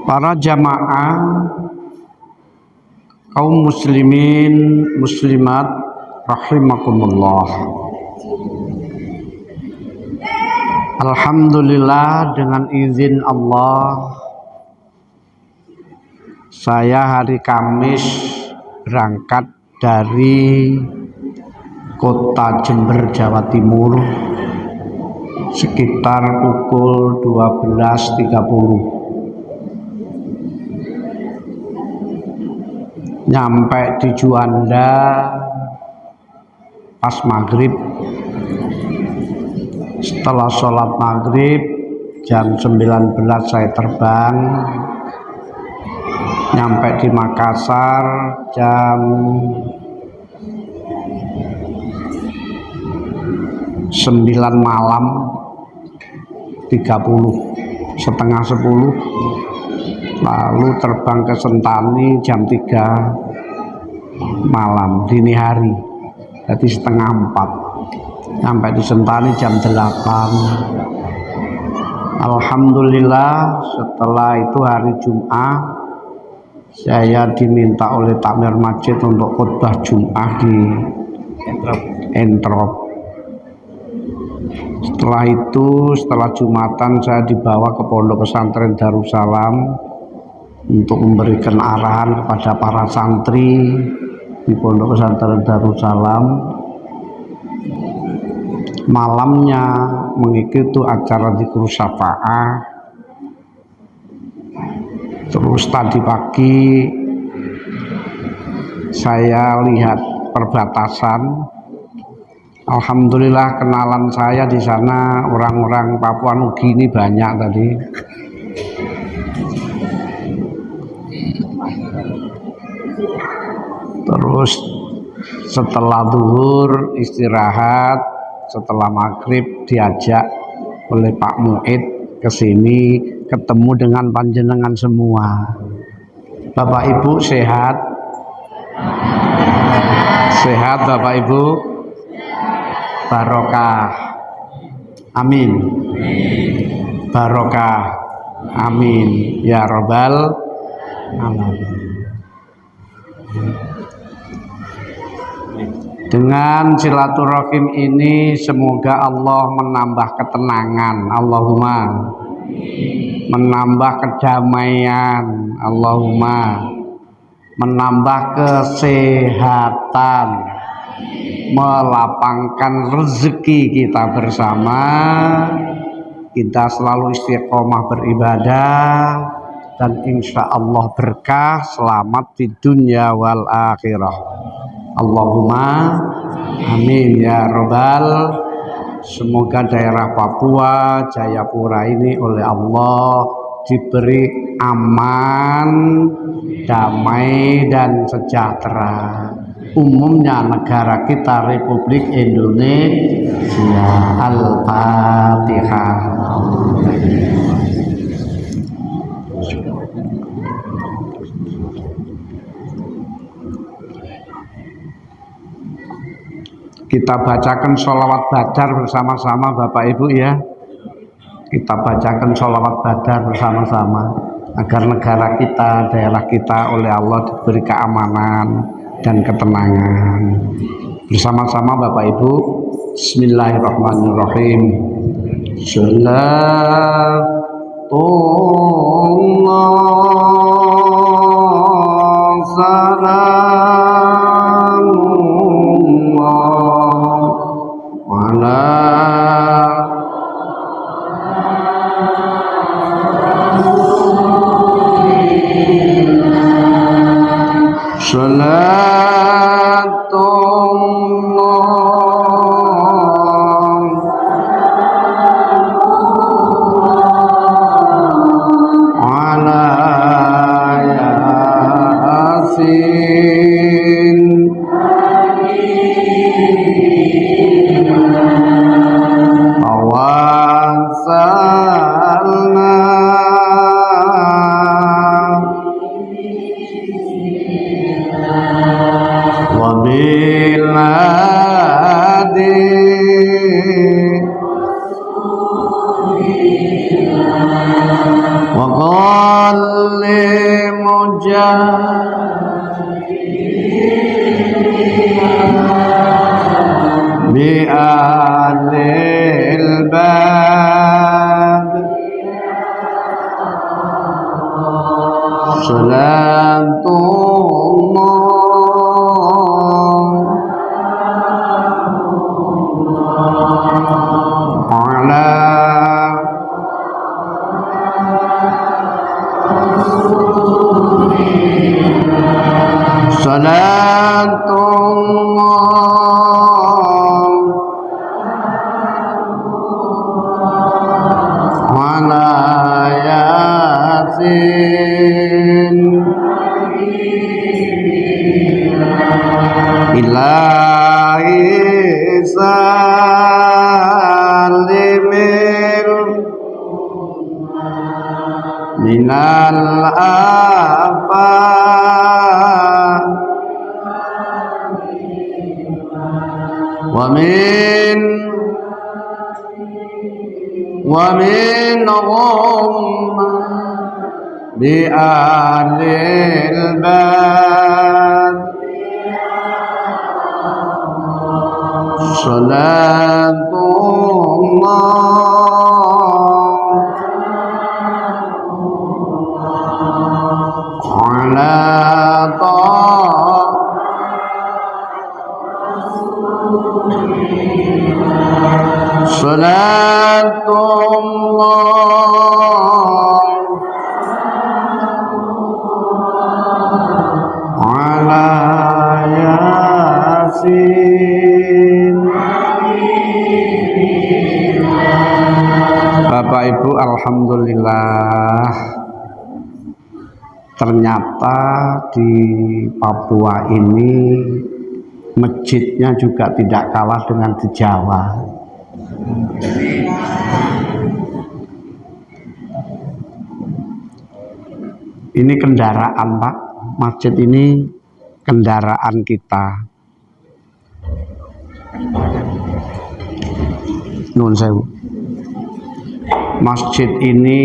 Para jamaah kaum muslimin muslimat rahimakumullah. Alhamdulillah, dengan izin Allah saya hari Kamis berangkat dari kota Jember, Jawa Timur sekitar pukul 12.30. Nyampe di Juanda pas maghrib. Setelah sholat maghrib jam 19 saya terbang. Nyampe di Makassar jam 9 malam 30, setengah 10. Lalu terbang ke Sentani jam 3 malam dini hari, jadi setengah 4. Sampai di Sentani jam 8. Alhamdulillah, setelah itu hari Jumat saya diminta oleh takmir masjid untuk khutbah Jumat di Entrop. Setelah itu, setelah Jumatan saya dibawa ke Pondok Pesantren Darussalam untuk memberikan arahan kepada para santri di Pondok Pesantren Darussalam. Malamnya mengikuti acara dzikir syafaat. Terus tadi pagi saya lihat perbatasan. Alhamdulillah, kenalan saya di sana orang-orang Papua Nugini banyak tadi. Terus setelah zuhur istirahat, setelah maghrib diajak oleh Pak Muid ke sini ketemu dengan panjenengan semua. Bapak Ibu sehat? Sehat Bapak Ibu? Barokah. Amin. Barokah. Amin. Ya Rabbal Alamin. Dengan silaturahim ini semoga Allah menambah ketenangan, Allahumma, menambah kedamaian, Allahumma, menambah kesehatan, melapangkan rezeki kita bersama, kita selalu istiqomah beribadah, dan insya Allah berkah, selamat di dunia wal akhirah. Allahumma amin ya robbal. Semoga daerah Papua Jayapura ini oleh Allah diberi aman, damai dan sejahtera. Umumnya negara kita Republik Indonesia. Al-Fatihah. Kita bacakan sholawat badar bersama-sama Bapak Ibu ya. Kita bacakan sholawat badar bersama-sama agar negara kita, daerah kita oleh Allah diberi keamanan dan ketenangan. Bersama-sama Bapak Ibu. Bismillahirrahmanirrahim. Yasin بآل الباب صلاة الله على صلاة الله على ياسين ilahi salimil minal afat wa minhum bi alil bad salatullah ala salatullah ala yasin. Bapak Ibu, alhamdulillah, ternyata di Papua ini masjidnya juga tidak kalah dengan di Jawa. Ini kendaraan, Pak. Masjid ini kendaraan kita. Nun sewu. Masjid ini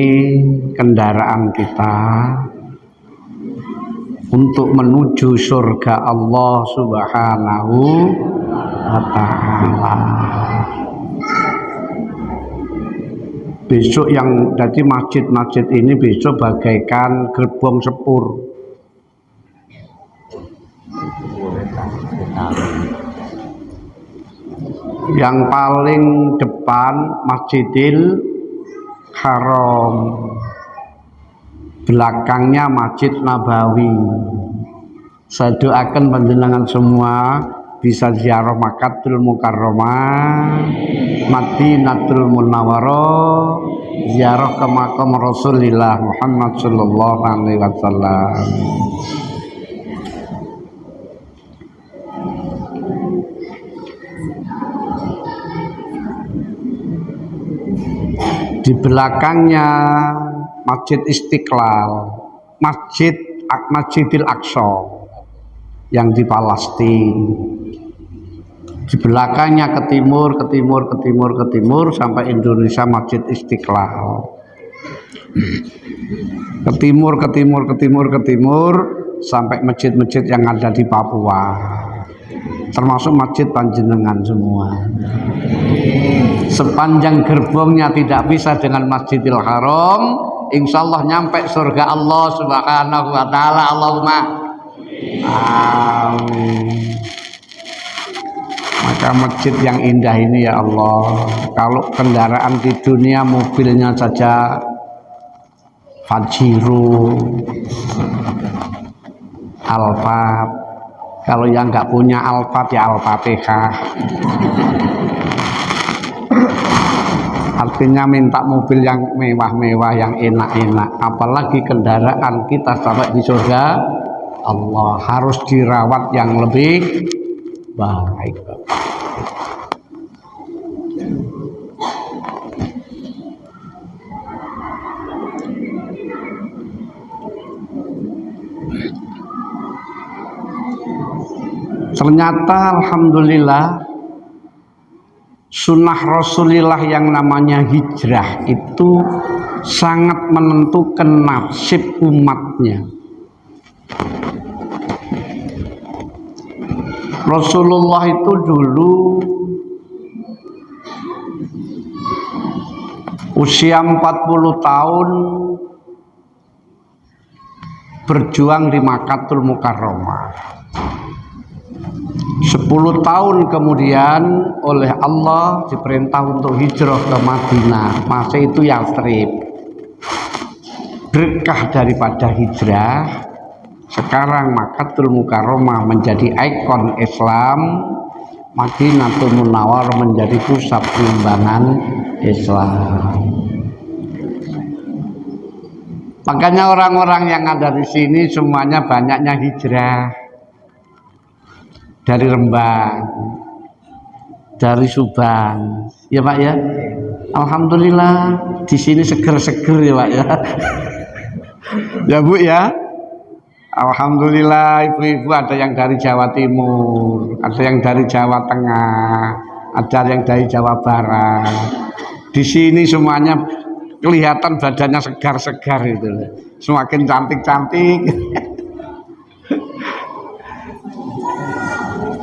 kendaraan kita untuk menuju surga Allah Subhanahu wa ta'ala. Besok yang jadi masjid-masjid ini besok bagaikan gerbong sepur. Yang paling depan Masjidil Haram, belakangnya Masjid Nabawi. Saya doakan panjenengan semua bisa ziarah Makkatul Mukarramah, Madinatul Munawwarah, ziarah ke makam Rasulullah Muhammad sallallahu alaihi wasallam. Di belakangnya Masjid Istiqlal, Masjidil Aqsa yang di Palestina. Di belakangnya ke timur sampai Indonesia Masjid Istiqlal. Ke timur sampai masjid-masjid yang ada di Papua. Termasuk masjid panjenengan semua. Sepanjang gerbongnya tidak bisa dengan Masjidil Haram, insya Allah nyampe surga Allah Subhanahu wa ta'ala. Allahumma amin. Maka masjid yang indah ini ya Allah, kalau kendaraan di dunia mobilnya saja Pajero, Alphard, kalau yang nggak punya Alphard ya Al-Fatihah. Artinya minta mobil yang mewah-mewah, yang enak-enak. Apalagi kendaraan kita sampai di surga Allah, harus dirawat yang lebih baik. Ternyata alhamdulillah sunnah Rasulullah yang namanya hijrah itu sangat menentukan nasib umatnya. Rasulullah itu dulu usia 40 tahun berjuang di Makkahul Mukarramah. 10 tahun kemudian oleh Allah diperintah untuk hijrah ke Madinah. Masa itu Yathrib. Berkah daripada hijrah, sekarang Makkahul Mukarramah menjadi ikon Islam, Madinatul Munawwarah menjadi pusat pengembangan Islam. Makanya orang-orang yang ada di sini semuanya banyaknya hijrah dari Rembang, dari Subang, ya Pak ya. Alhamdulillah di sini seger-seger ya Pak ya. Ya Bu ya. Alhamdulillah ibu-ibu ada yang dari Jawa Timur, ada yang dari Jawa Tengah, ada yang dari Jawa Barat. Di sini semuanya kelihatan badannya segar-segar itu, semakin cantik-cantik.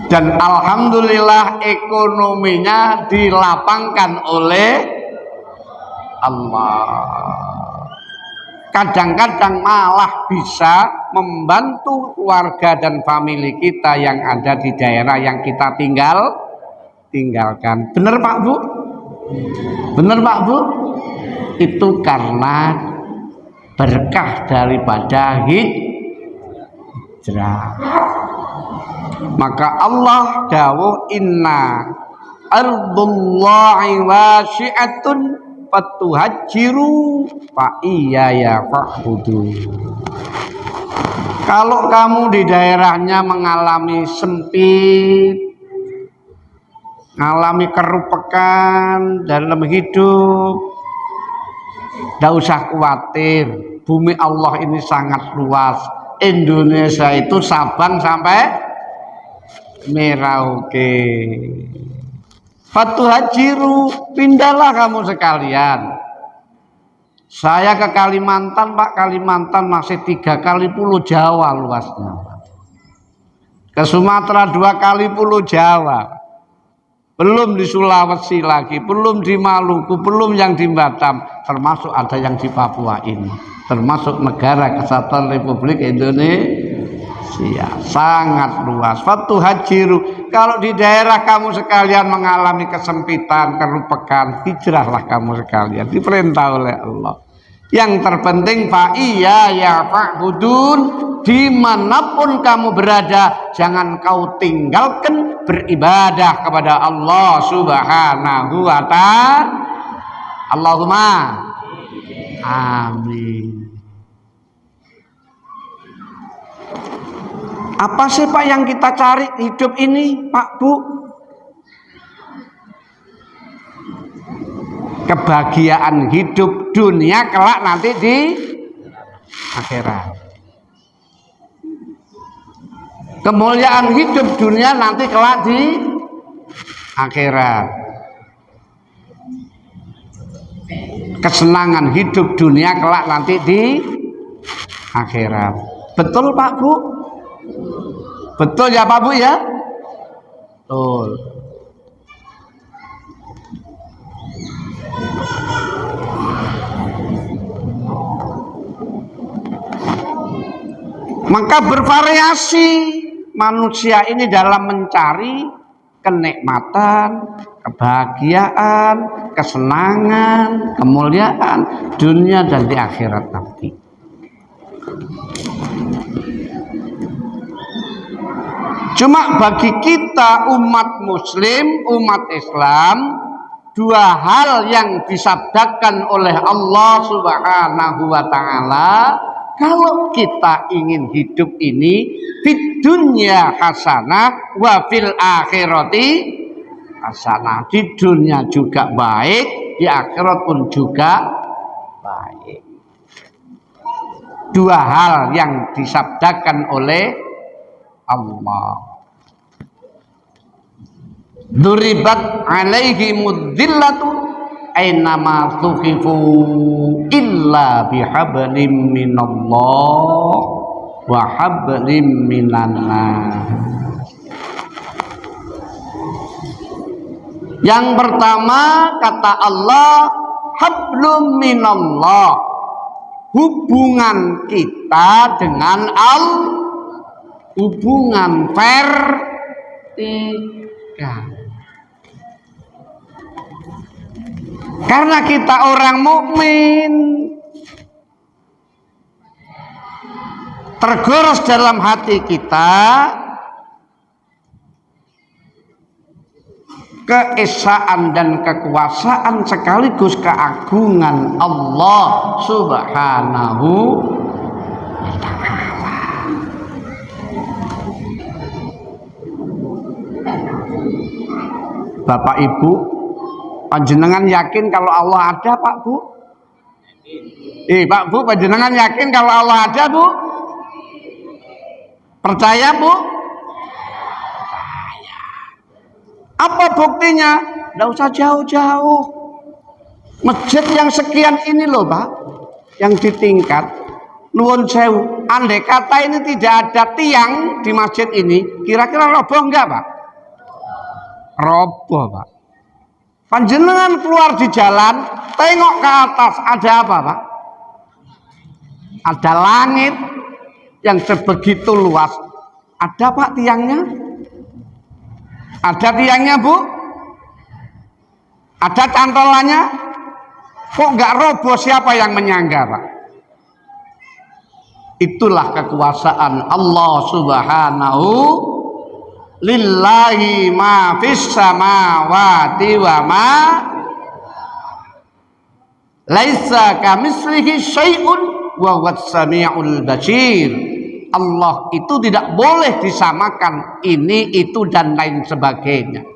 Dan alhamdulillah ekonominya dilapangkan oleh Allah. Kadang-kadang malah bisa membantu keluarga dan famili kita yang ada di daerah yang kita tinggalkan. Bener Pak Bu? Bener Pak Bu? Itu karena berkah daripada hijrah. Maka Allah dawuh inna ardullahi wasi'atun fatuhajiru fa iyaya fa'budu. Kalau kamu di daerahnya mengalami sempit, mengalami kerupekan dalam hidup, tidak usah khawatir. Bumi Allah ini sangat luas. Indonesia itu Sabang sampai Merauke. Fatuhajiru, pindahlah kamu sekalian. Saya ke Kalimantan Pak, Kalimantan masih 3 kali pulau Jawa luasnya. Ke Sumatera 2 kali pulau Jawa. Belum di Sulawesi lagi, belum di Maluku, belum yang di Batam, termasuk ada yang di Papua ini, termasuk negara kesatuan Republik Indonesia. Sangat luas. Fatuhajiru, kalau di daerah kamu sekalian mengalami kesempitan, kerupekan, hijrahlah kamu sekalian, diperintah oleh Allah. Yang terpenting fa iya ya fa'budun, dimanapun kamu berada jangan kau tinggalkan beribadah kepada Allah Subhanahu wa ta'ala. Allahumma amin. Apa sih Pak yang kita cari hidup ini Pak Bu? Kebahagiaan hidup dunia kelak nanti di akhirat. Kemuliaan hidup dunia nanti kelak di akhirat. Kesenangan hidup dunia kelak nanti di akhirat. Betul Pak Bu? Betul ya Pak Bu ya? Betul. Maka bervariasi manusia ini dalam mencari kenikmatan, kebahagiaan, kesenangan, kemuliaan dunia dan di akhirat nanti. Cuma bagi kita umat muslim, umat Islam, dua hal yang disabdakan oleh Allah Subhanahu wa ta'ala. Kalau kita ingin hidup ini di dunia hasanah wa fil akhirati hasanah, di dunia juga baik, di akhirat pun juga baik. Dua hal yang disabdakan oleh Allah. Duribat alaihi mudzillatu ainama tuqifu illa bihablim minallah wa hablim minannas. Yang pertama kata Allah, hablum minallah, hubungan kita dengan Allah, hubungan vertikal. Karena kita orang mukmin, tergores dalam hati kita keesaan dan kekuasaan sekaligus keagungan Allah Subhanahu wa ta'ala. Bapak Ibu, panjenengan yakin kalau Allah ada, Pak Bu? Pak Bu, panjenengan yakin kalau Allah ada, Bu? Percaya, Bu? Apa buktinya? Tidak usah jauh-jauh. Masjid yang sekian ini loh Pak, yang di tingkat Nuwun Sewu. Andai kata ini tidak ada tiang di masjid ini, kira-kira roboh enggak Pak? Roboh Pak. Panjenengan keluar di jalan, tengok ke atas, ada apa Pak? Ada langit yang sebegitu luas. Ada Pak tiangnya? Ada tiangnya Bu? Ada cantolannya? Kok nggak roboh, siapa yang menyangga Pak? Itulah kekuasaan Allah Subhanahu. Lillahi ma fis samawati wa ma laisa kamitslihi syai'un wa huwas samiul basir. Allah itu tidak boleh disamakan ini, itu, dan lain sebagainya.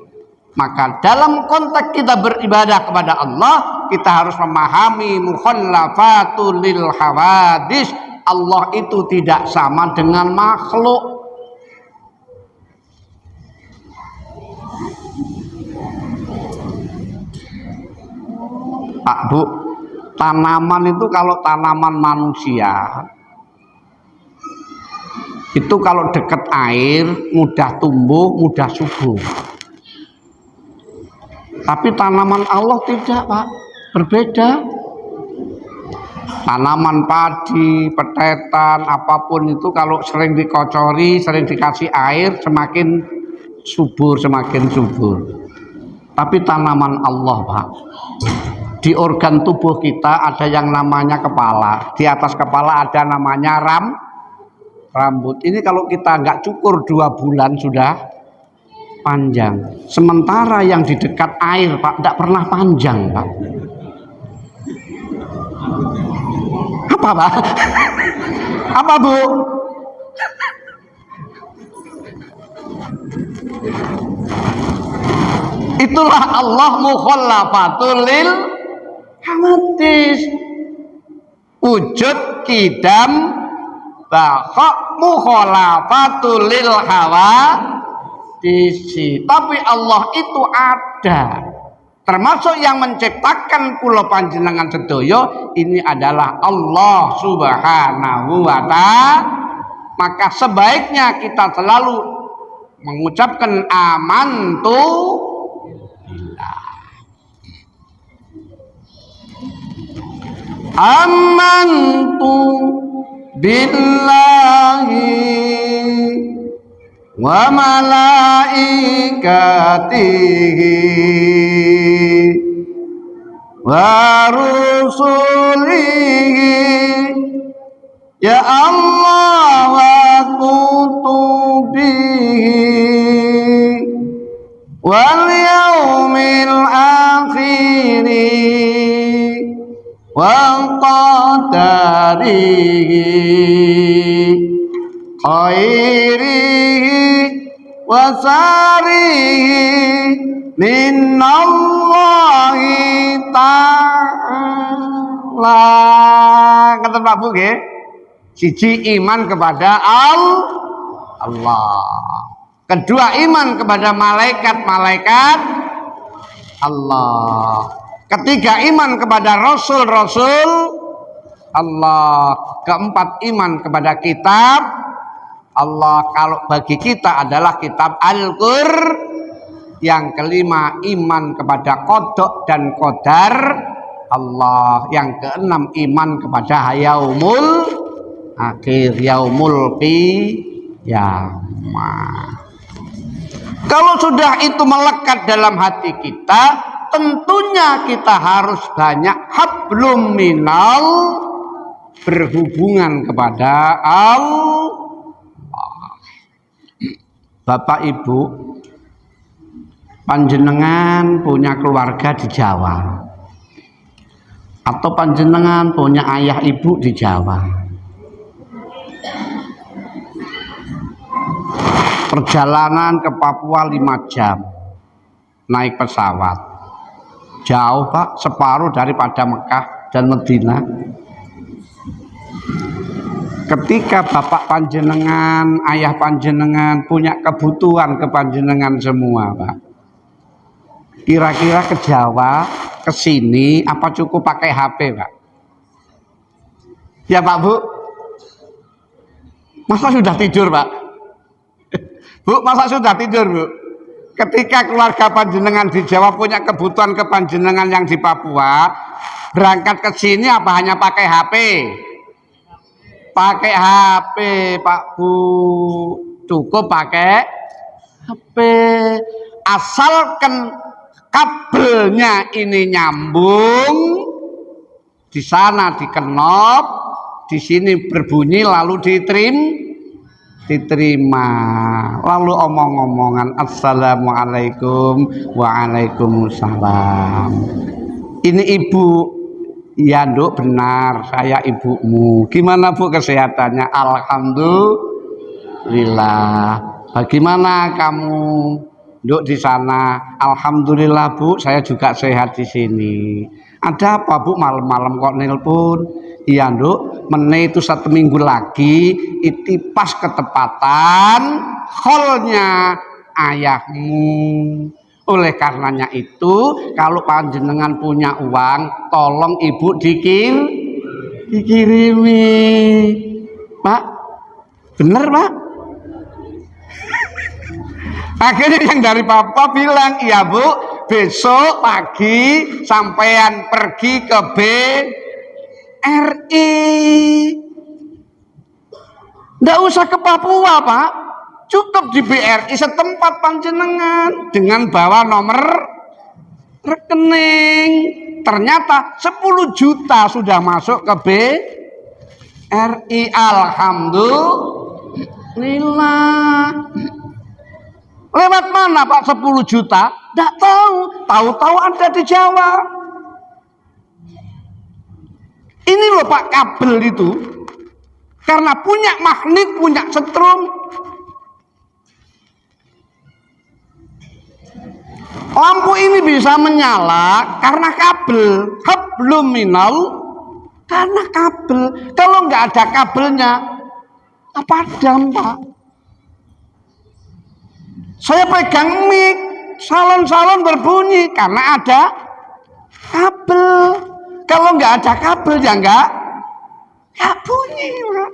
Maka dalam konteks kita beribadah kepada Allah, kita harus memahami mukhallafatul lil hawadis. Allah itu tidak sama dengan makhluk. Pak Bu, tanaman itu kalau tanaman manusia itu kalau dekat air mudah tumbuh, mudah subur. Tapi tanaman Allah tidak Pak, berbeda. Tanaman padi, petetan, apapun itu kalau sering dikocori, sering dikasih air, semakin subur, semakin subur. Tapi tanaman Allah Pak, di organ tubuh kita ada yang namanya kepala. Di atas kepala ada namanya rambut. Ini kalau kita nggak cukur 2 bulan sudah panjang. Sementara yang di dekat air Pak tidak pernah panjang Pak. Apa Pak? Apa Bu? Itulah Allah mukhallafatul lil hawadis. Wujud kidam baqa mukhalafatul lil hawadisi. Tapi Allah itu ada, termasuk yang menciptakan kula panjenengan sedaya ini adalah Allah Subhanahu wa ta'ala. Maka sebaiknya kita selalu mengucapkan amantu billah. Amantu billahi wa malaikatihi wa rusulihi, ya Allah wa kutubihi wal yaumil akhiri wa qadarihi khairihi wa sarihi minallahi ta'ala. Kata Pak Bu nggih, siji iman kepada Allah, kedua iman kepada malaikat-malaikat Allah, Ketiga, iman kepada rasul-rasul Allah. Keempat, iman kepada kitab Allah. Kalau bagi kita adalah kitab Al-Qur'an. Yang kelima, iman kepada qada dan qadar Allah. Yang keenam, iman kepada yaumul akhir, yaumul qiyamah. Kalau sudah itu melekat dalam hati kita, tentunya kita harus banyak hablum minal, berhubungan kepada Allah. Bapak Ibu, panjenengan punya keluarga di Jawa, atau panjenengan punya ayah ibu di Jawa. Perjalanan ke Papua 5 jam naik pesawat, jauh Pak, separuh daripada Mekah dan Madinah. Ketika bapak panjenengan, ayah panjenengan punya kebutuhan ke panjenengan semua Pak, kira-kira ke Jawa, ke sini apa cukup pakai HP Pak? Ya Pak Bu? Masa sudah tidur Pak? Bu, masa sudah tidur Bu? Ketika keluarga panjenengan di Jawa punya kebutuhan ke panjenengan yang di Papua, berangkat ke sini apa hanya pakai HP? Pakai HP Pak Bu, cukup pakai HP. Asalkan kabelnya ini nyambung, di sana dikenop, di sini berbunyi lalu diterima, lalu omong-omongan assalamualaikum waalaikumsalam. Ini ibu, ya Nduk, benar saya ibumu. Gimana Bu kesehatannya? Alhamdulillah. Bagaimana kamu Nduk di sana? Alhamdulillah Bu, saya juga sehat di sini. Ada apa Bu malam-malam kok nelpon? Iya Nduk, meneh itu 1 minggu lagi itu pas ketepatan holnya ayahmu. Oleh karenanya itu, kalau panjenengan punya uang, tolong ibu dikirimi. Pak, bener Pak? Akhirnya yang dari Papa bilang, iya Bu, besok pagi sampean pergi ke BRI. Nggak usah ke Papua Pak, cukup di BRI setempat panjenengan dengan bawa nomor rekening. Ternyata 10 juta sudah masuk ke BRI. Alhamdulillah. Lewat mana Pak 10 juta? Nggak tahu, tahu-tahu ada di Jawa. Ini loh Pak, kabel itu karena punya magnet, punya setrum. Lampu ini bisa menyala karena kabel, hablum minal, karena kabel. Kalau nggak ada kabelnya, padam Pak. Saya pegang mic, salon-salon berbunyi karena ada kabel. Kalau nggak ada kabel ya nggak bunyi Pak.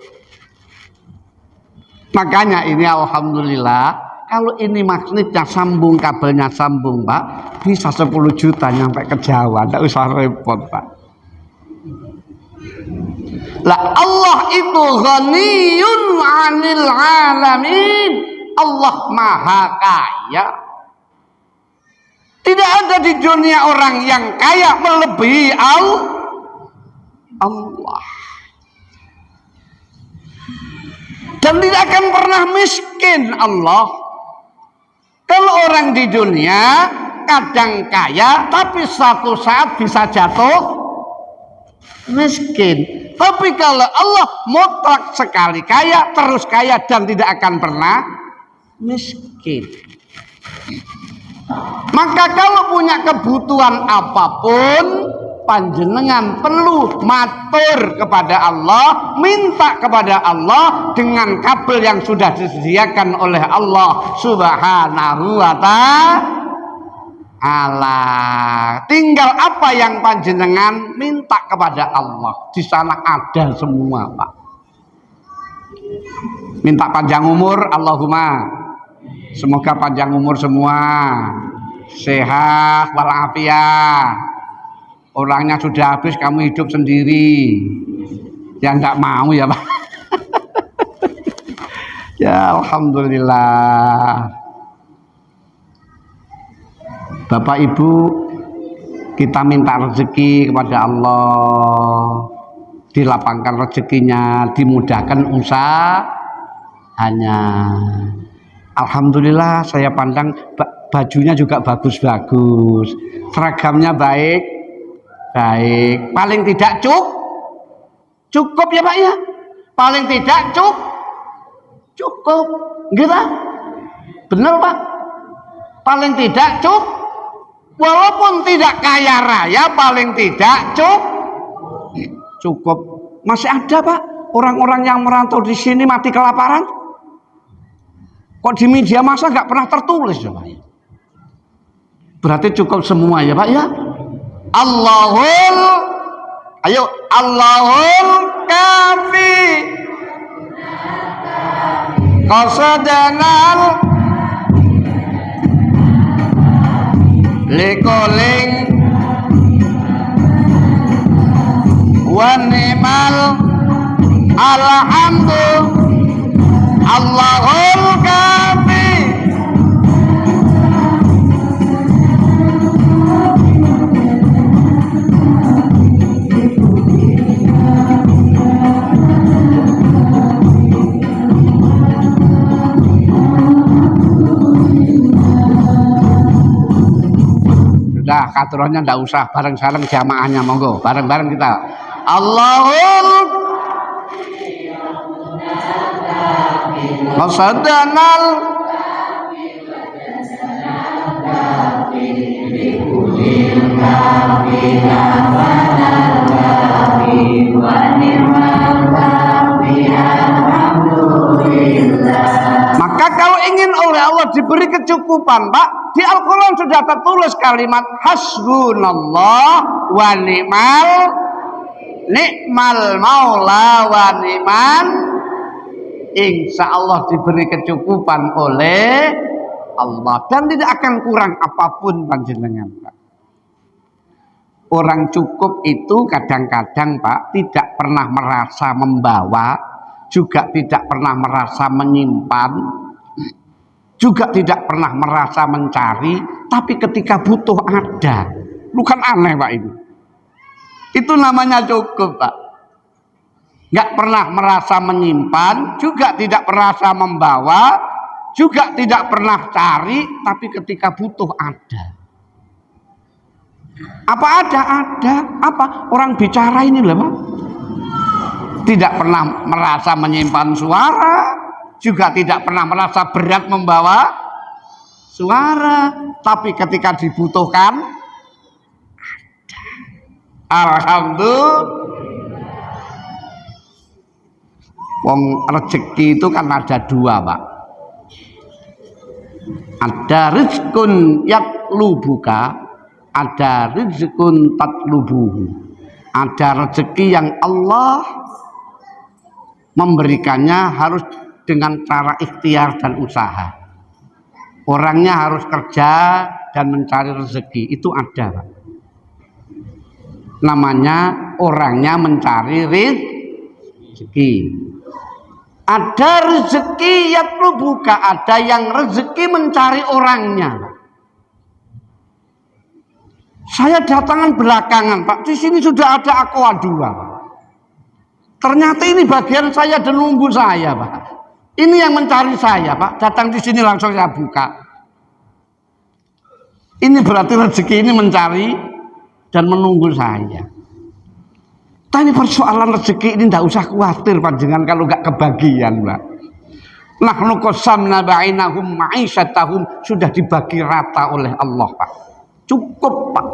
Makanya ini alhamdulillah, kalau ini magnetnya sambung, kabelnya sambung Pak, bisa 10 juta nyampe ke Jawa, nggak usah repot Pak. Lah Allah itu ghaniyun 'anil 'alamin. Allah maha kaya. Tidak ada di dunia orang yang kaya melebihi Allah. Dan tidak akan pernah miskin Allah. Kalau orang di dunia kadang kaya, tapi suatu saat bisa jatuh miskin. Tapi kalau Allah mutlak sekali kaya, terus kaya dan tidak akan pernah miskin. Maka kalau punya kebutuhan apapun, panjenengan perlu matur kepada Allah, minta kepada Allah dengan kabel yang sudah disediakan oleh Allah Subhanahu wa Alah, tinggal apa yang panjenengan minta kepada Allah. Di sana ada semua, Pak. Minta panjang umur, Allahumma. Semoga panjang umur semua. Sehat walafiat. Orangnya sudah habis, kamu hidup sendiri. Ya enggak mau ya, Pak. Ya alhamdulillah. Bapak Ibu, kita minta rezeki kepada Allah, dilapangkan rezekinya, dimudahkan usahanya. Alhamdulillah, saya pandang bajunya juga bagus-bagus, seragamnya baik, paling tidak cukup ya Pak ya, paling tidak cukup, gitu, bener Pak, paling tidak cukup. Walaupun tidak kaya raya, paling tidak cukup. Masih ada Pak orang-orang yang merantau di sini mati kelaparan. Kok di media massa nggak pernah tertulis ya Pak? Berarti cukup semua ya Pak ya. Allahul kafi qasadanal likoling wa ni'mal alhamdu Allahul kafi. Sudah, katurannya ndak usah, bareng-bareng jamaahnya, monggo bareng-bareng kita. Allahul qasadanal maka kalau ingin oleh Allah diberi kecukupan Pak, di Al-Quran sudah tertulis kalimat hasbunallah wa ni'mal maula wa ni'man. Insya Allah diberi kecukupan oleh Allah dan tidak akan kurang apapun panjenengan Pak. Orang cukup itu kadang-kadang Pak tidak pernah merasa membawa, juga tidak pernah merasa menyimpan, juga tidak pernah merasa mencari, tapi ketika butuh ada. Bukan aneh Pak ini. Itu namanya cukup Pak. Nggak pernah merasa menyimpan, juga tidak merasa membawa, juga tidak pernah cari, tapi ketika butuh ada. Apa ada? Apa? Orang bicara ini loh Pak. Tidak pernah merasa menyimpan suara, juga tidak pernah merasa berat membawa suara, tapi ketika dibutuhkan ada. Alhamdulillah. Wong rezeki itu kan ada dua Pak. Ada rizkun yatlubuka, ada rizkun tatlubuhu. Ada rezeki yang Allah memberikannya harus dengan cara ikhtiar dan usaha. Orangnya harus kerja dan mencari rezeki, itu ada Pak. Namanya orangnya mencari rezeki. Ada rezeki yatlubuka, ada yang rezeki mencari orangnya. Saya datangan belakangan Pak, di sini sudah ada aqua 2 Pak. Ternyata ini bagian saya dan nunggu saya Pak. Ini yang mencari saya Pak, datang di sini langsung saya buka. Ini berarti rezeki ini mencari dan menunggu saya. Tapi persoalan rezeki ini tidak usah khawatir panjenengan kalau nggak kebagian Pak. Nahnu qasamna bainahum ma'isyatahum, sudah dibagi rata oleh Allah Pak. Cukup Pak.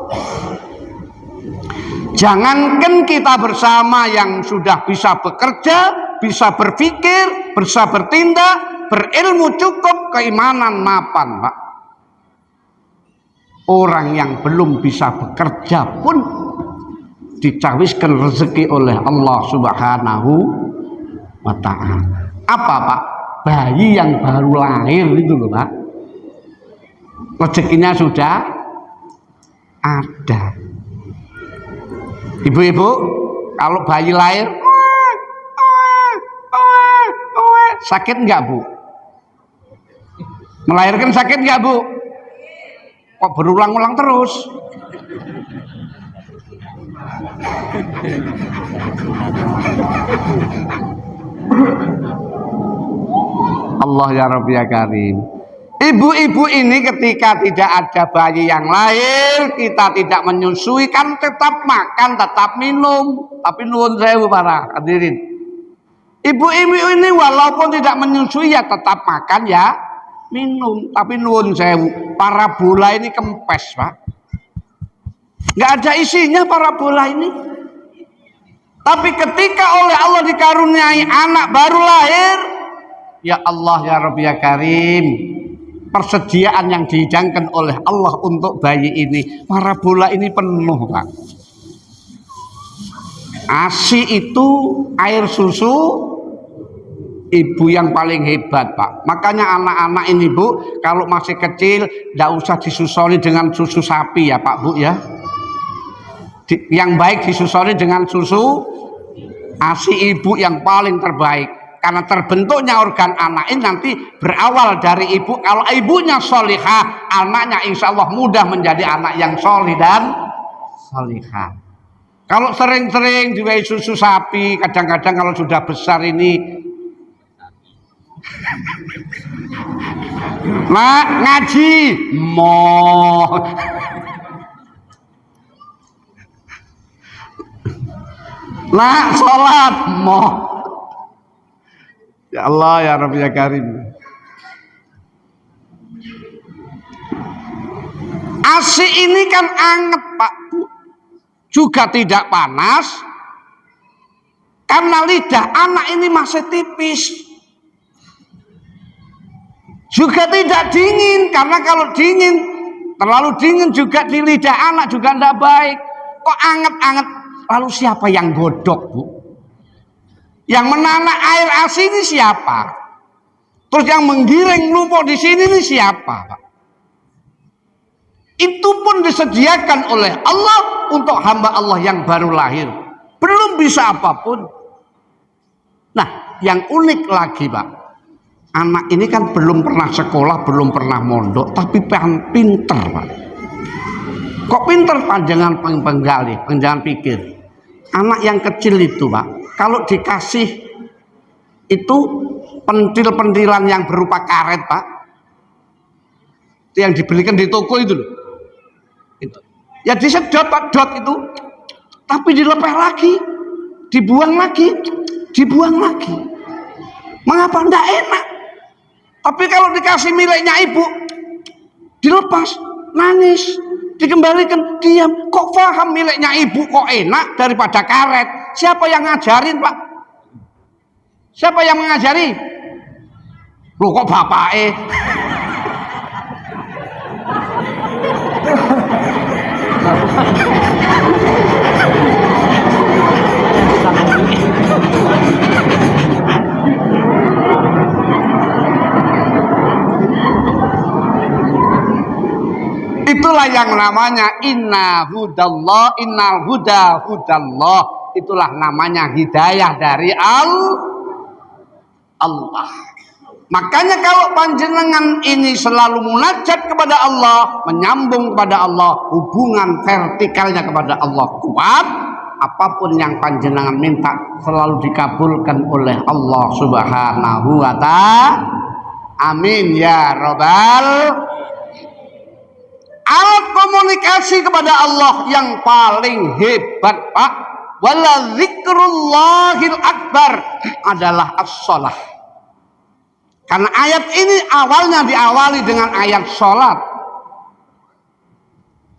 Jangankan kita bersama yang sudah bisa bekerja, bisa berpikir, bisa bertindak, berilmu cukup, keimanan mapan Pak. Orang yang belum bisa bekerja pun dicawiskan rezeki oleh Allah Subhanahu wa ta'ala. Apa Pak? Bayi yang baru lahir itu loh Pak, rezekinya sudah ada. Ibu-ibu kalau bayi lahir sakit enggak Bu? Melahirkan sakit enggak Bu? Kok berulang-ulang terus? Allah ya Rabbi ya Karim. Ibu-ibu ini ketika tidak ada bayi yang lahir, kita tidak menyusui, kan tetap makan, tetap minum. Tapi nuwun sewu para hadirin, ibu-ibu ini walaupun tidak menyusui ya tetap makan ya minum. Tapi nuwun sewu, para bola ini kempes Pak, nggak ada isinya para bola ini. Tapi ketika oleh Allah dikaruniai anak baru lahir, ya Allah ya Rabbi ya Karim, persediaan yang dihidangkan oleh Allah untuk bayi ini, para bola ini penuh Pak. ASI itu air susu ibu yang paling hebat Pak. Makanya anak-anak ini Bu, kalau masih kecil tidak usah disusuli dengan susu sapi ya Pak Bu ya. Yang baik disusuli dengan susu ASI ibu yang paling terbaik. Karena terbentuknya organ anak ini nanti berawal dari ibu. Kalau ibunya solihah, anaknya insya Allah mudah menjadi anak yang solih dan solihah. Kalau sering-sering diwai susu sapi, kadang-kadang kalau sudah besar ini Mak ngaji moh, nak sholat moh. Ya Allah ya Rabbi ya Karim. ASI ini kan anget Pak Bu, juga tidak panas karena lidah anak ini masih tipis. Juga tidak dingin, karena kalau dingin, terlalu dingin juga di lidah anak juga tidak baik. Kok anget-anget? Lalu siapa yang godok Bu? Yang menanak air ASI ini siapa? Terus yang menggiring numpuk di sini ini siapa Pak? Itu pun disediakan oleh Allah untuk hamba Allah yang baru lahir. Belum bisa apapun. Nah, yang unik lagi Pak, anak ini kan belum pernah sekolah, belum pernah mondok, tapi pinter Pak. Kok pinter? Panjangan penggali, panjangan pikir. Anak yang kecil itu Pak, kalau dikasih itu pentil-pentilan yang berupa karet Pak, yang dibelikan di toko itu, ya disedot Pak, dot itu, tapi dilepeh lagi, dibuang lagi, dibuang lagi. Mengapa tidak enak? Tapi kalau dikasih miliknya ibu, dilepas, nangis, dikembalikan, diam. Kok paham miliknya ibu kok enak daripada karet? Siapa yang ngajarin Pak? Siapa yang mengajari? Loh kok bapake? Itulah yang namanya inna hudallah, innal huda hudallah. Itulah namanya hidayah dari Allah. Makanya kalau panjenengan ini selalu munajat kepada Allah, menyambung kepada Allah, hubungan vertikalnya kepada Allah kuat, apapun yang panjenengan minta selalu dikabulkan oleh Allah Subhanahu wa ta'ala. Amin ya rabbal. Alat komunikasi kepada Allah yang paling hebat Pak, wala zikrullahil akbar, adalah as-shalah. Karena ayat ini awalnya diawali dengan ayat salat.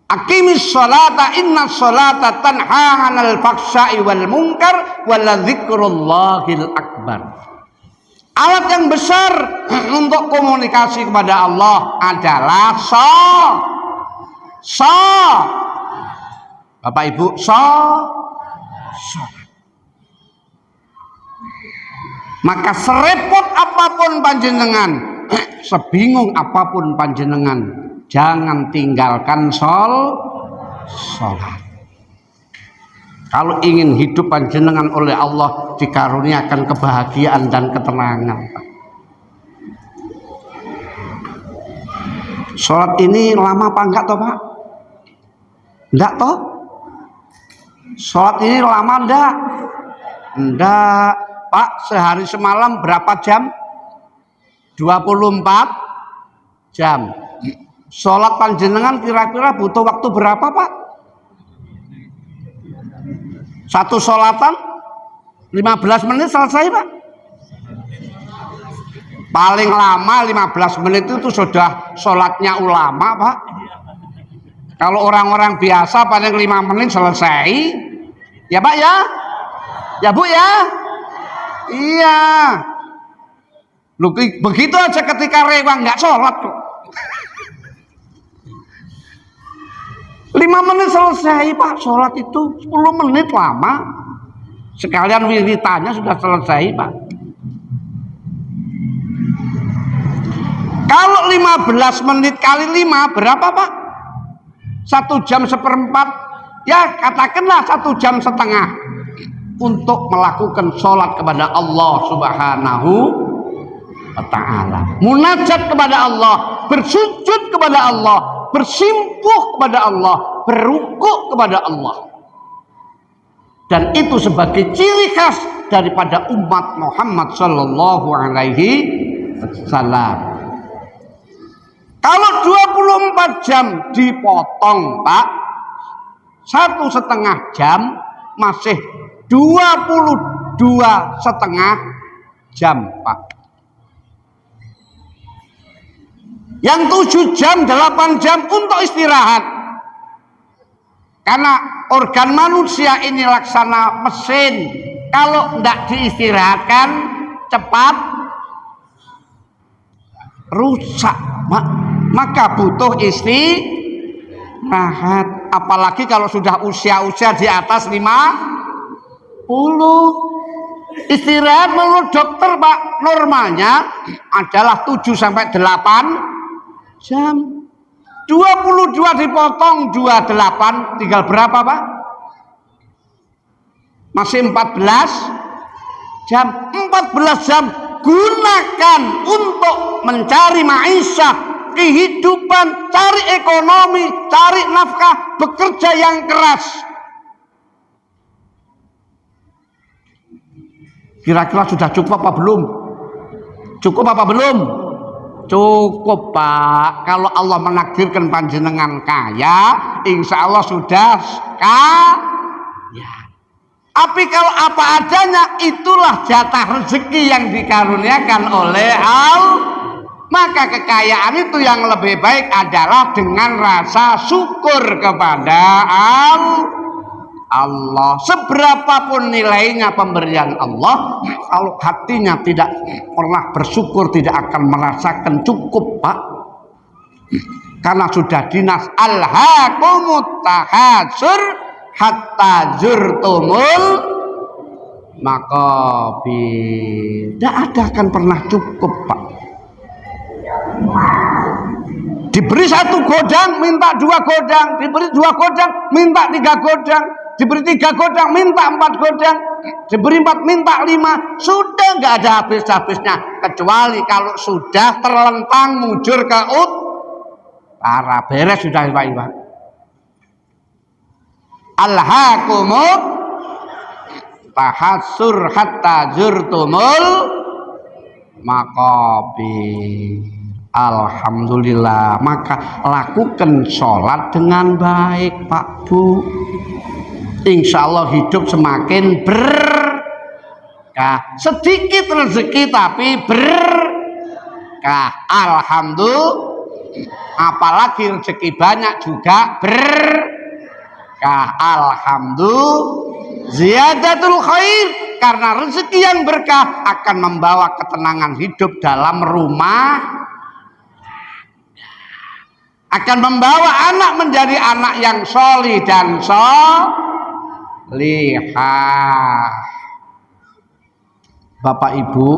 Aqimis sholata inna sholata tanha 'anil fahsya'i wal munkar wala zikrullahil akbar. Alat yang besar untuk komunikasi kepada Allah adalah so. Bapak Ibu, so. Maka serepot apapun panjenengan, sebingung apapun panjenengan, jangan tinggalkan sholat. Kalau ingin hidup panjenengan oleh Allah dikaruniakan kebahagiaan dan ketenangan. Sholat ini lama apa enggak toh Pak? Enggak toh? Sholat ini lama enggak? Enggak Pak, sehari semalam berapa jam? 24 jam. Sholat panjenengan kira-kira butuh waktu berapa Pak? Satu sholatan 15 menit selesai Pak. Paling lama 15 menit itu sudah sholatnya ulama Pak. Kalau orang-orang biasa paling 5 menit selesai. Ya Pak ya? Ya Bu ya? Iya. Loh, begitu aja ketika rewang nggak sholat kok. 5 menit selesai Pak, sholat itu 10 menit lama. Sekalian wiritannya sudah selesai Pak. Kalau 15 menit kali 5 berapa Pak? 1 jam seperempat. Ya katakanlah 1 jam setengah untuk melakukan sholat kepada Allah Subhanahu wa ta'ala. Munajat kepada Allah, bersujud kepada Allah, bersimpuh kepada Allah, berrukuk kepada Allah. Dan itu sebagai ciri khas daripada umat Muhammad sallallahu alaihi wasallam. Kalau 24 jam dipotong Pak, 1,5 jam masih 22,5 jam Pak. Yang 7 jam, 8 jam untuk istirahat. Karena organ manusia ini laksana mesin. Kalau tidak diistirahatkan cepat rusak. Maka butuh istirahat. Apalagi kalau sudah usia-usia di atas 50. Istirahat menurut dokter Pak, normalnya adalah 7 sampai 8 jam. 22 dipotong 28 tinggal berapa Pak? Masih 14 jam. 14 jam gunakan untuk mencari maisha, kehidupan, cari ekonomi, cari nafkah, bekerja yang keras. Kira-kira sudah cukup apa belum? Cukup apa belum? Cukup Pak. Kalau Allah menakdirkan panjenengan kaya, insya Allah sudah kaya. Tapi kalau apa adanya, itulah jatah rezeki yang dikaruniakan oleh Allah. Maka kekayaan itu yang lebih baik adalah dengan rasa syukur kepada Allah. Seberapapun nilainya pemberian Allah, kalau hatinya tidak pernah bersyukur, tidak akan merasakan cukup Pak. Karena sudah dinas alhaakumut takatsur hatta zurtumul maqabir. Tidak ada akan pernah cukup Pak. Diberi 1 godang minta 2 godang, diberi 2 godang minta 3 godang, diberi 3 godang minta 4 godang, diberi 4 minta 5. Sudah nggak ada habis-habisnya, kecuali kalau sudah terlentang mujur ke para beres sudah Pak. Alhaakumut tahassur hatta zurtumul maqabir. Alhamdulillah, maka lakukan sholat dengan baik Pak Bu. Insya Allah hidup semakin berkah. Sedikit rezeki tapi berkah. Alhamdulillah. Apalagi rezeki banyak juga berkah. Alhamdulillah. Ziyadatul khair. Karena rezeki yang berkah akan membawa ketenangan hidup dalam rumah. akan membawa anak menjadi anak yang solih dan solihah. Bapak Ibu,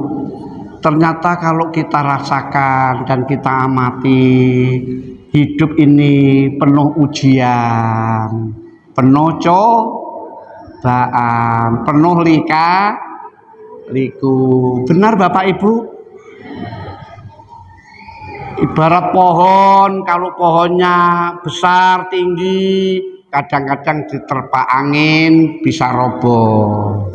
ternyata kalau kita rasakan dan kita amati, hidup ini penuh ujian, penuh cobaan, penuh liku. Benar Bapak Ibu? Ibarat pohon, kalau pohonnya besar, tinggi, kadang-kadang diterpa angin bisa roboh.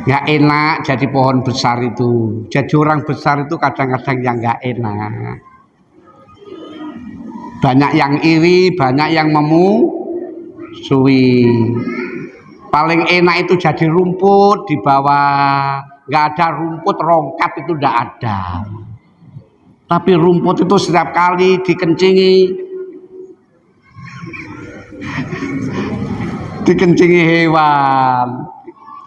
Nggak enak jadi pohon besar itu. Jadi orang besar itu kadang-kadang yang nggak enak. Banyak yang iri, banyak yang memusuhi. Paling enak itu jadi rumput di bawah. Nggak ada rumput, rongkat itu nggak ada. Tapi rumput itu setiap kali dikencingi hewan,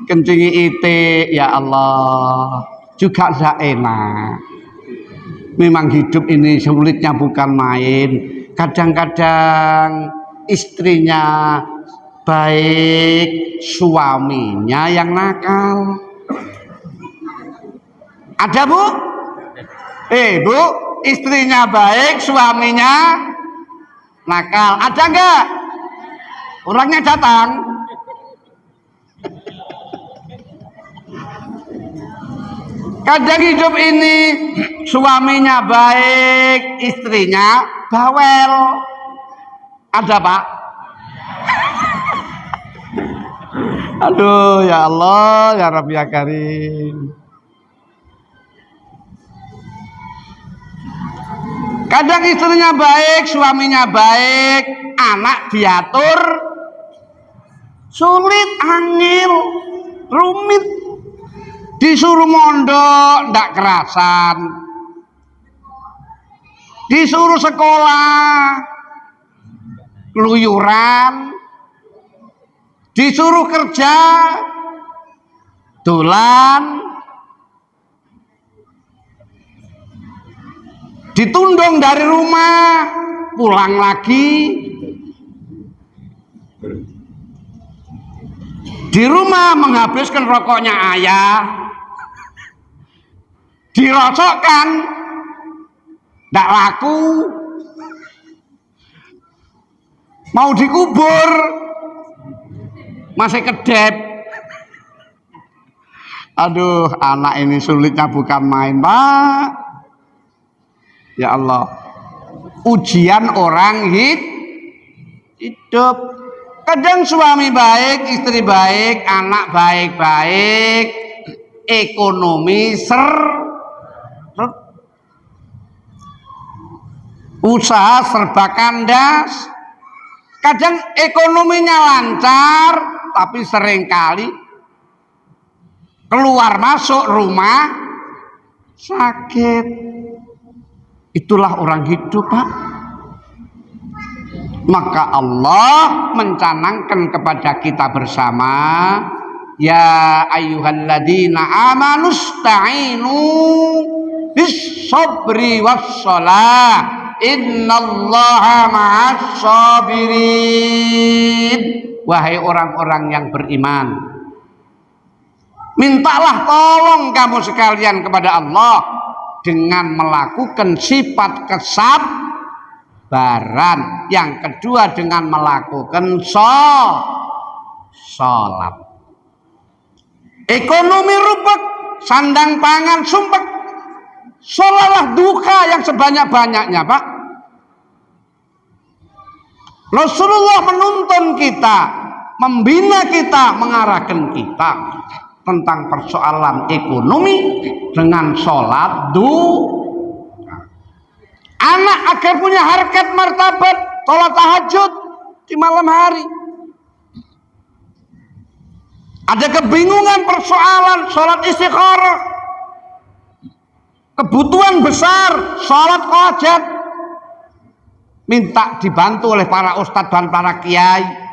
dikencingi itik, ya Allah, juga tidak enak. Memang hidup ini sulitnya bukan main. Kadang-kadang istrinya baik, suaminya yang nakal. Ada Bu? Bu, istrinya baik, suaminya nakal. Ada enggak? Orangnya datang. Kadang hidup ini suaminya baik, istrinya bawel. Ada Pak? Aduh ya Allah, ya Rabbi ya Karim. Kadang istrinya baik, suaminya baik, anak diatur sulit, angel, rumit. Disuruh mondok ndak kerasan, disuruh sekolah keluyuran, disuruh kerja dolan, ditundung dari rumah, pulang lagi. Di rumah menghabiskan rokoknya ayah, dirosokkan, tidak laku, mau dikubur, masih kedep. Aduh, anak ini sulitnya bukan main Pak. Ya Allah, ujian orang hidup. Kadang suami baik, istri baik, anak baik-baik, ekonomi usaha serba kandas. Kadang ekonominya lancar, tapi seringkali keluar masuk rumah sakit. Itulah orang hidup Pak. Maka Allah mencanangkan kepada kita bersama, ya ayyuhalladzina amanu sta'inu bis-sabri was-shalah innallaha ma'as sabirin. Wahai orang-orang yang beriman, mintalah tolong kamu sekalian kepada Allah dengan melakukan sifat kesabaran. Yang kedua dengan melakukan sholat. Ekonomi rubek, sandang pangan sumpek, sholatlah duka yang sebanyak-banyaknya Pak. Rasulullah menuntun kita, membina kita, mengarahkan kita tentang persoalan ekonomi dengan sholat anak agar punya harkat martabat, sholat tahajud di malam hari. Ada kebingungan persoalan sholat istikharah, kebutuhan besar sholat hajat, minta dibantu oleh para ustadz dan para kiai.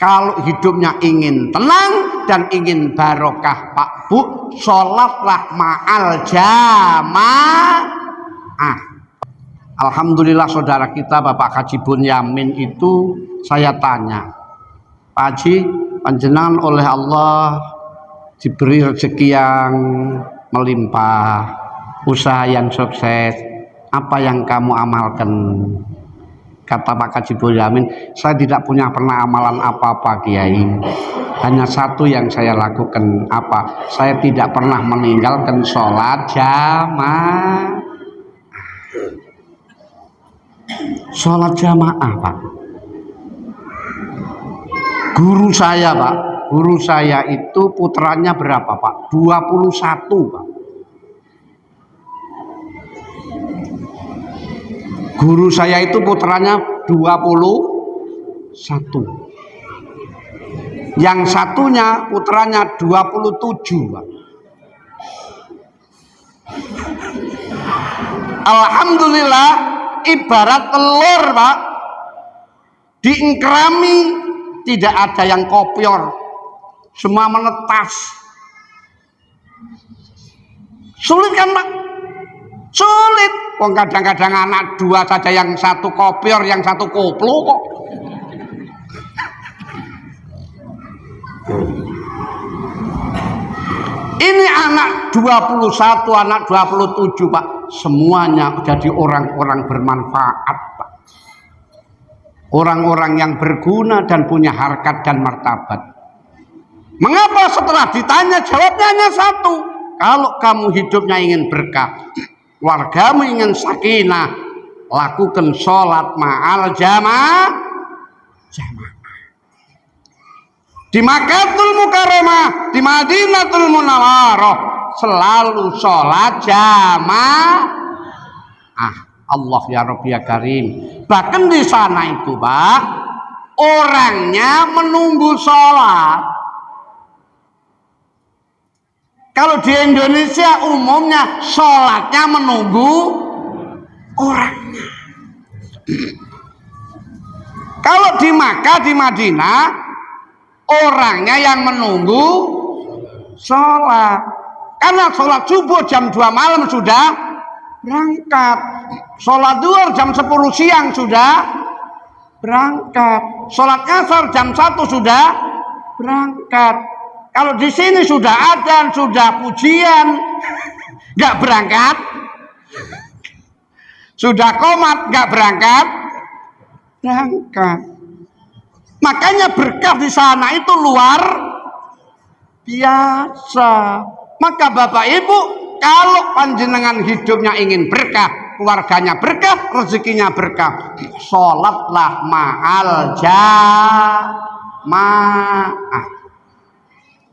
Kalau hidupnya ingin tenang dan ingin barokah Pak Bu, sholatlah ma'al jamaah. Alhamdulillah saudara kita Bapak Haji Bunyamin itu saya tanya, Pak Haji, panjenengan oleh Allah diberi rezeki yang melimpah, usaha yang sukses, apa yang kamu amalkan? Kata Pak Haji Bunyamin, saya tidak pernah amalan apa-apa Kiai, hanya satu yang saya lakukan, apa? Saya tidak pernah meninggalkan sholat jamaah. Sholat jamaah Pak. Guru saya Pak, guru saya itu putranya berapa Pak? 21 Pak. Guru saya itu putranya 21. Yang satunya putranya 27 Pak. Alhamdulillah, ibarat telur Pak, diingkrami tidak ada yang kopior, semua menetas. Sulit kan Pak? Sulit. Wong kadang-kadang anak dua saja yang satu kopior, yang satu koplo kok. Ini anak 21, anak 27 Pak, semuanya jadi orang-orang bermanfaat Pak. Orang-orang yang berguna dan punya harkat dan martabat. Mengapa setelah ditanya jawabnya hanya satu? Kalau kamu hidupnya ingin berkah, wargamu ingin sakinah, lakukan sholat ma'al jamaah. Di Makkatul Mukarramah, di Madinatul Munawwarah, selalu sholat jamaah. Allah ya Rabbi ya Karim. Bahkan di sana itu Pak, orangnya menunggu sholat. Kalau di Indonesia umumnya sholatnya menunggu orangnya. Kalau di Makkah, di Madinah, orangnya yang menunggu sholat. Karena sholat subuh jam 2 malam sudah berangkat, sholat duhur jam 10 siang sudah berangkat, sholat asar jam 1 sudah berangkat. Kalau di sini sudah adzan, sudah pujian, nggak berangkat, sudah qomat nggak berangkat. Makanya berkah di sana itu luar biasa. Maka Bapak Ibu, kalau panjenengan hidupnya ingin berkah, keluarganya berkah, rezekinya berkah, sholatlah ma'al jamaah.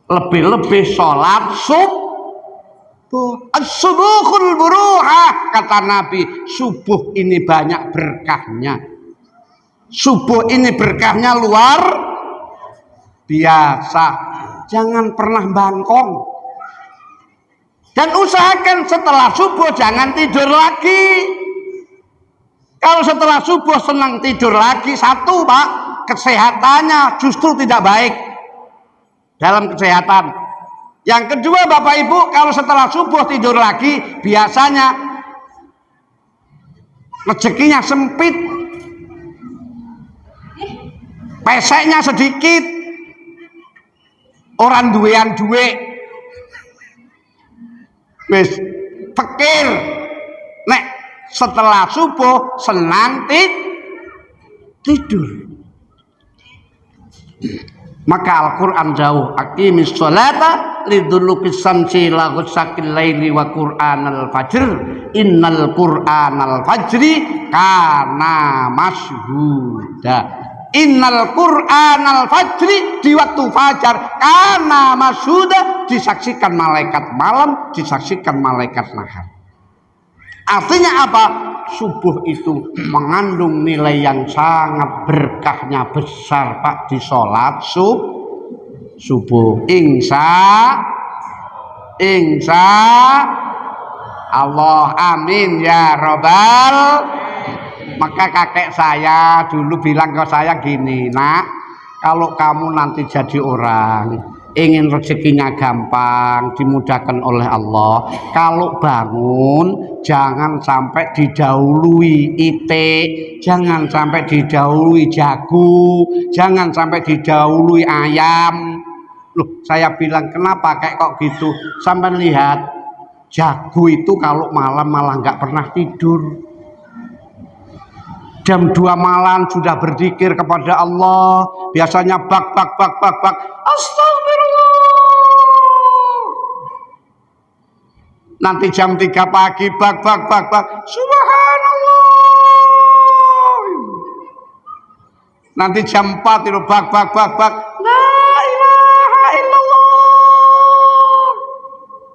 Lebih-lebih sholat subuh. As-subuhul buruhah, kata Nabi, subuh ini banyak berkahnya. Subuh ini berkahnya luar biasa. Jangan pernah bangkong. Dan usahakan setelah subuh jangan tidur lagi. Kalau setelah subuh senang tidur lagi, satu Pak, kesehatannya justru tidak baik dalam kesehatan. Yang kedua Bapak Ibu, kalau setelah subuh tidur lagi, biasanya rezekinya sempit, peseknya sedikit, orang duwean duwe, wis fakir. Nek setelah subuh senang tidur. Maka Al-Quran jauh, aqimis sholata lidulukis samsi laghusakil laili wa qur'anal fajr innal qur'anal fajri kana mashhuda. Innal qur'anal fajri, di waktu fajar, kana mashhuda, disaksikan malaikat malam, disaksikan malaikat nahar. Artinya apa? Subuh itu mengandung nilai yang sangat berkahnya besar Pak di sholat subuh. Insya Allah, amin ya robbal. Maka kakek saya dulu bilang ke saya gini, nak, kalau kamu nanti jadi orang, ingin rezekinya gampang, dimudahkan oleh Allah. Kalau bangun jangan sampai didahului itik, jangan sampai didahului jagung, jangan sampai didahului ayam. Loh, saya bilang kenapa kayak kok gitu? Sampai lihat jago itu kalau malam malah nggak pernah tidur. Jam 2 malam sudah berzikir kepada Allah. Biasanya bak. Astagfirullah. Nanti jam 3 pagi bak. Subhanallah. Nanti jam 4 itu bak. La ilaha illallah.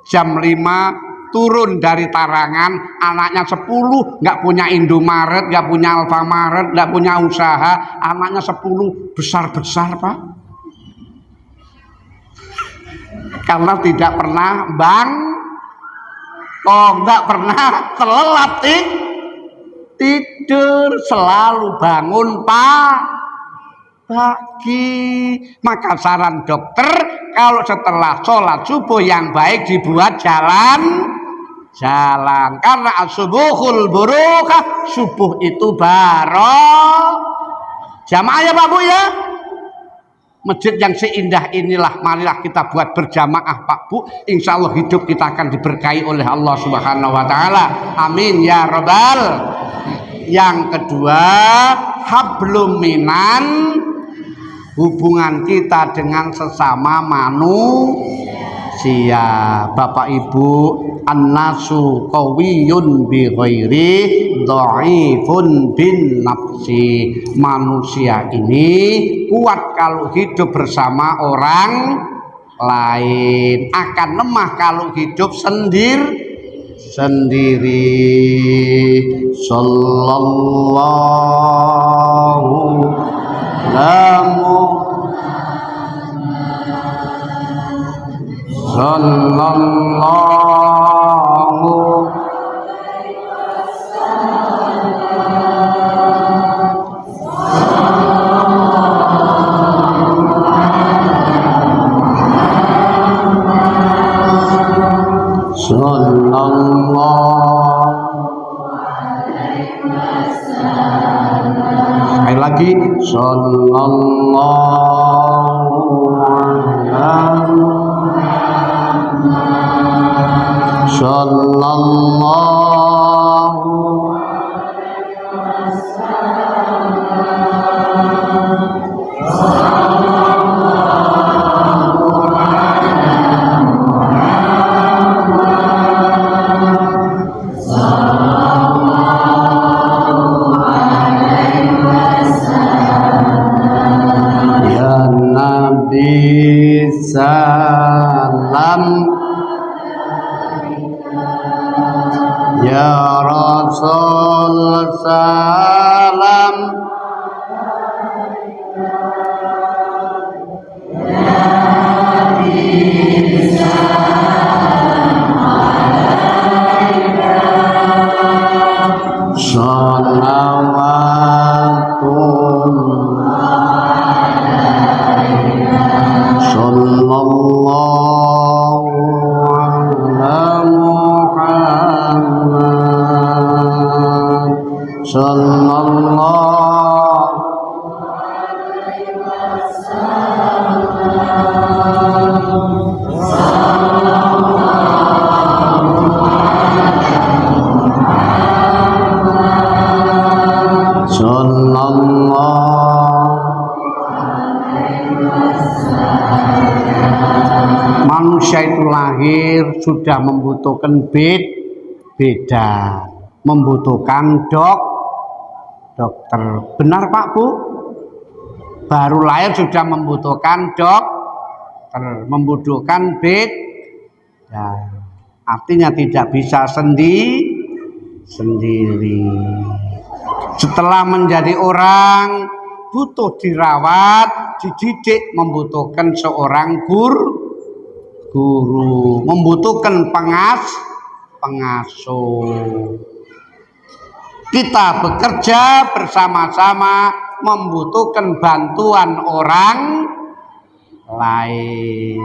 Jam 5 turun dari tarangan, anaknya 10 nggak punya Indomaret, nggak punya Alfamaret, nggak punya usaha, anaknya 10 besar Pak, karena tidak pernah nggak pernah terlelap tidur, selalu bangun pagi. Maka saran dokter, kalau setelah sholat subuh yang baik dibuat jalan, karena as-subuhul burukah, subuh itu jamaah ya Pak Bu ya. Masjid yang seindah inilah marilah kita buat berjamaah Pak Bu. Insya Allah hidup kita akan diberkahi oleh Allah Subhanahu wa Ta'ala, amin ya robbal. Yang kedua, hablum minan, hubungan kita dengan sesama manusia. Bapak Ibu, an-nasu qawiyun bi ghairi dhaifun bin nafsi. Manusia ini kuat kalau hidup bersama orang lain, akan lemah kalau hidup sendiri. Sallallahu sekali lagi, salam ya Rasul salam Manusia itu lahir sudah membutuhkan beda, membutuhkan dokter. Benar Pak Bu? Baru lahir sudah membutuhkan dokter, membutuhkan beda. Artinya tidak bisa sendiri. Setelah menjadi orang, butuh dirawat, dididik, membutuhkan seorang guru, membutuhkan pengasuh. Kita bekerja bersama-sama, membutuhkan bantuan orang lain.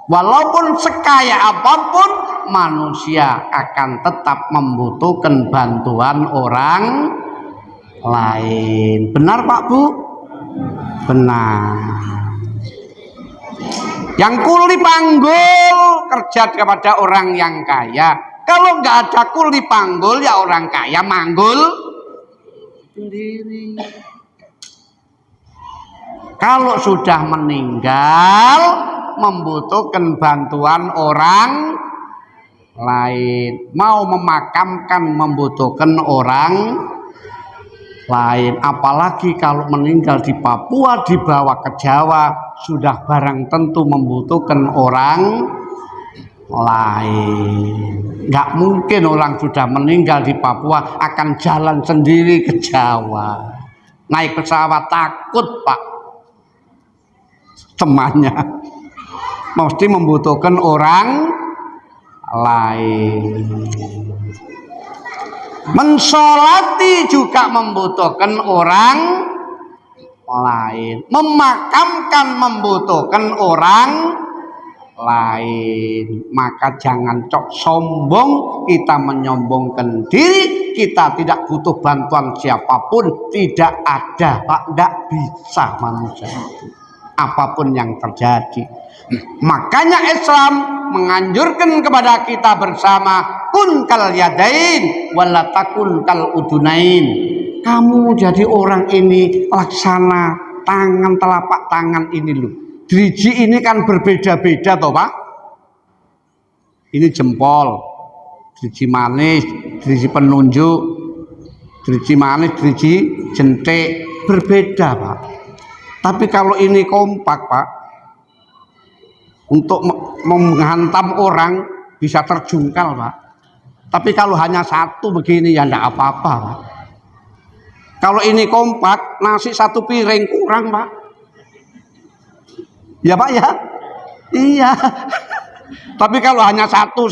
Walaupun sekaya apapun manusia akan tetap membutuhkan bantuan orang lain. Benar Pak Bu? Benar. Yang kuli panggul kerja kepada orang yang kaya. Kalau nggak ada kuli panggul ya orang kaya manggul sendiri. Kalau sudah meninggal membutuhkan bantuan orang lain, mau memakamkan membutuhkan orang lain. Apalagi kalau meninggal di Papua dibawa ke Jawa sudah barang tentu membutuhkan orang lain. Nggak mungkin orang sudah meninggal di Papua akan jalan sendiri ke Jawa naik pesawat, takut Pak temannya, mesti membutuhkan orang lain. Mensolati juga membutuhkan orang lain, memakamkan membutuhkan orang lain. Maka jangan cok sombong kita menyombongkan diri, kita tidak butuh bantuan siapapun, tidak ada Pak, tidak bisa manusia itu apapun yang terjadi. Makanya Islam menganjurkan kepada kita bersama, kun kal yadain wala takun kal udunain. Kamu jadi orang ini laksana tangan, telapak tangan ini loh. Driji ini kan berbeda-beda toh Pak. Ini jempol, driji manis, driji penunjuk, driji manis, driji jentik, berbeda Pak. Tapi kalau ini kompak Pak, untuk menghantam orang bisa terjungkal Pak. Tapi kalau hanya satu begini ya enggak apa-apa Pak. Kalau ini kompak, nasi satu piring kurang Pak. Ya Pak ya? Iya. Tapi kalau hanya satu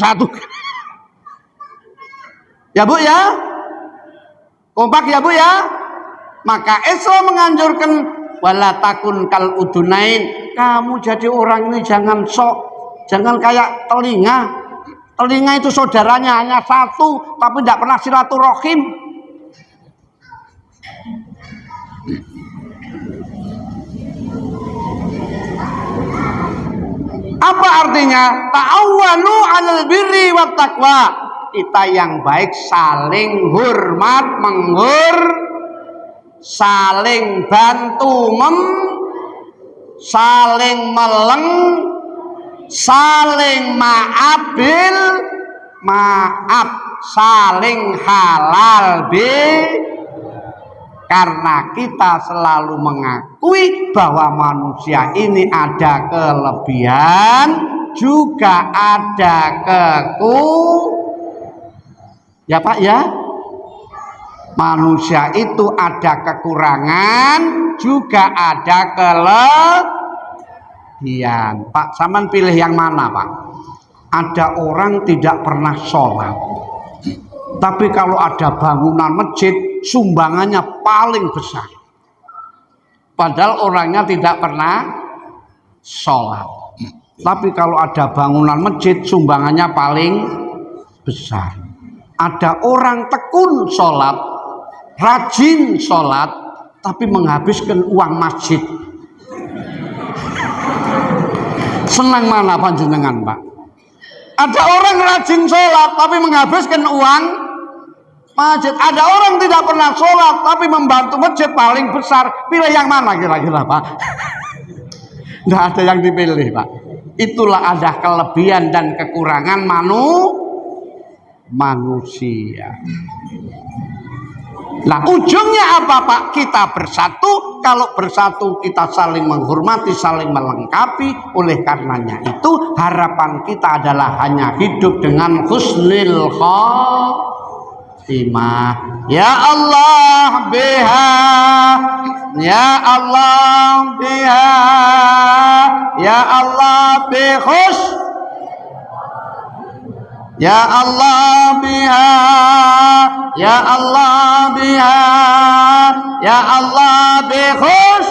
ya Bu ya? Kompak ya Bu ya? Maka Islam menganjurkan wala takun kal udunain. Kamu jadi orang ini jangan sok, jangan kayak telinga. Telinga itu saudaranya hanya satu, tapi tidak pernah silaturahim. Apa artinya? Ta'awwanu 'alal birri wat taqwa. Kita yang baik saling hormat, saling bantu saling meleng, saling maaf, saling halal karena kita selalu mengakui bahwa manusia ini ada kelebihan juga ada ya Pak ya. Manusia itu ada kekurangan juga ada kelebihan. Pak, sampean pilih yang mana Pak? Ada orang tidak pernah sholat, tapi kalau ada bangunan masjid sumbangannya paling besar. Padahal orangnya tidak pernah sholat, tapi kalau ada bangunan masjid sumbangannya paling besar. Ada orang tekun sholat, rajin sholat, tapi menghabiskan uang masjid. Senang mana panjenengan Pak? Ada orang rajin sholat tapi menghabiskan uang masjid. Ada orang tidak pernah sholat tapi membantu masjid paling besar. Pilih yang mana kira-kira Pak? Tidak ada yang dipilih Pak. Itulah ada kelebihan dan kekurangan manusia. Nah ujungnya apa Pak? Kita bersatu. Kalau bersatu kita saling menghormati, saling melengkapi. Oleh karenanya itu harapan kita adalah hanya hidup dengan husnul khotimah. Ya Allah biha, ya Allah biha, ya Allah bihus, ya Allah biha, ya Allah biha, ya Allah bihus.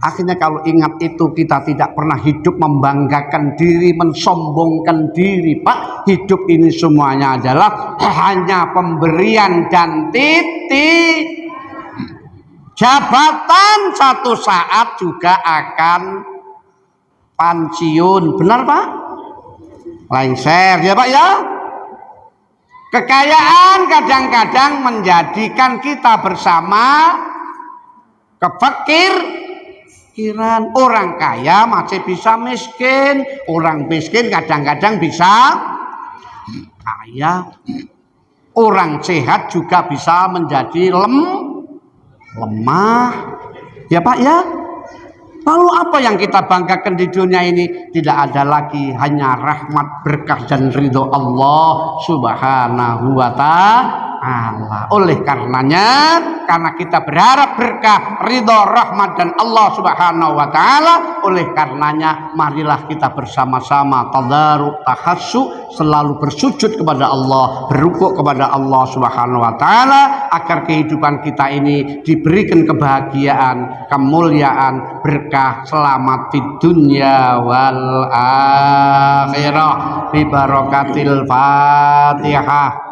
Akhirnya kalau ingat itu kita tidak pernah hidup membanggakan diri, mensombongkan diri. Pak, hidup ini semuanya adalah hanya pemberian dan titik. Jabatan satu saat juga akan pensiun. Benar Pak? Lengser ya Pak ya. Kekayaan kadang-kadang menjadikan kita bersama kefakiran. Orang kaya masih bisa miskin, orang miskin kadang-kadang bisa kaya, orang sehat juga bisa menjadi lemah ya Pak ya. Lalu apa yang kita banggakan di dunia ini? Tidak ada lagi hanya rahmat, berkah dan ridho Allah subhanahu wa ta'ala. Oleh karenanya, karena kita berharap berkah, ridho, rahmat dan Allah subhanahu wa ta'ala, oleh karenanya marilah kita bersama-sama tadaruk, tahassu, selalu bersujud kepada Allah, berrukuk kepada Allah subhanahu wa ta'ala, agar kehidupan kita ini diberikan kebahagiaan, kemuliaan, berkah, selamat di dunia wal akhirah bi barakatil Fatihah.